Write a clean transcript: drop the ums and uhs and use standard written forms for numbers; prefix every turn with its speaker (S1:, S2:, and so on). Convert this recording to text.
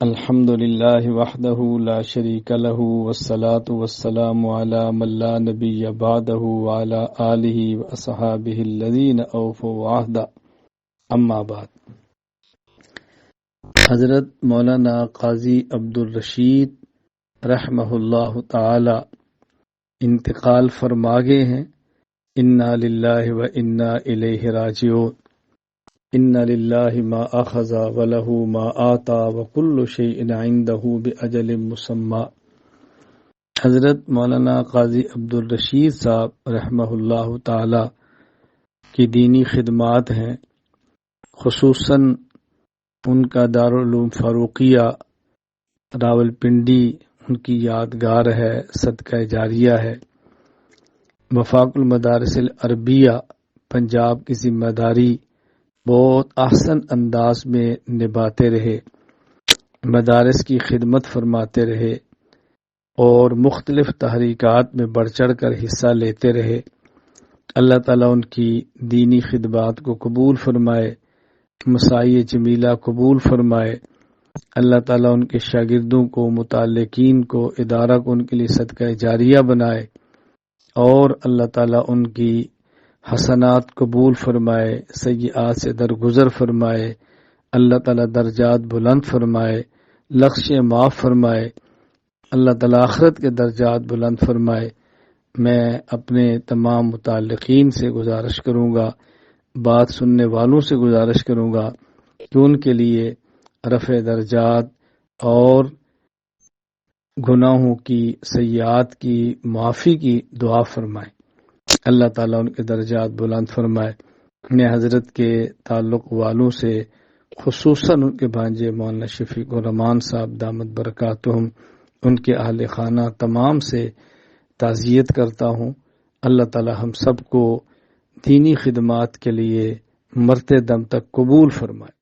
S1: الحمد لله وحده لا شريك له والصلاة والسلام على من لا نبي بعده وعلى آله وأصحابه الذين أوفوا عهدا اما بعد۔ حضرت مولانا قاضی عبدالرشید رحمہ اللہ تعالی انتقال فرما گئے ہیں۔ انا للہ و انا الیہ راجعون۔ ان للہ ما اخذ ولہ ما آتا وکل شیء عنده باجل مسمی۔ حضرت مولانا قاضی عبدالرشید صاحب رحمہ اللہ تعالی کی دینی خدمات ہیں، خصوصاً ان کا دارالعلوم فاروقیہ راولپنڈی ان کی یادگار ہے، صدقہ جاریہ ہے۔ وفاق المدارس العربیہ پنجاب کی ذمہ داری بہت احسن انداز میں نبھاتے رہے، مدارس کی خدمت فرماتے رہے اور مختلف تحریکات میں بڑھ چڑھ کر حصہ لیتے رہے۔ اللہ تعالیٰ ان کی دینی خدمات کو قبول فرمائے، مساعی جمیلہ قبول فرمائے۔ اللہ تعالیٰ ان کے شاگردوں کو، متعلقین کو، ادارہ کو ان کے لیے صدقہ جاریہ بنائے اور اللہ تعالیٰ ان کی حسنات قبول فرمائے، سیئات سے درگزر فرمائے۔ اللہ تعالیٰ درجات بلند فرمائے، لغش معاف فرمائے۔ اللہ تعالیٰ آخرت کے درجات بلند فرمائے۔ میں اپنے تمام متعلقین سے گزارش کروں گا، بات سننے والوں سے گزارش کروں گا کہ ان کے لیے رفع درجات اور گناہوں کی، سیئات کی معافی کی دعا فرمائے۔ اللہ تعالیٰ ان کے درجات بلند فرمائے۔ میں حضرت کے تعلق والوں سے خصوصاً ان کے بھانجے مولانا شفیق الرحمان صاحب دامت برکاتہم، ان کے اہل خانہ تمام سے تعزیت کرتا ہوں۔ اللہ تعالیٰ ہم سب کو دینی خدمات کے لیے مرتے دم تک قبول فرمائے۔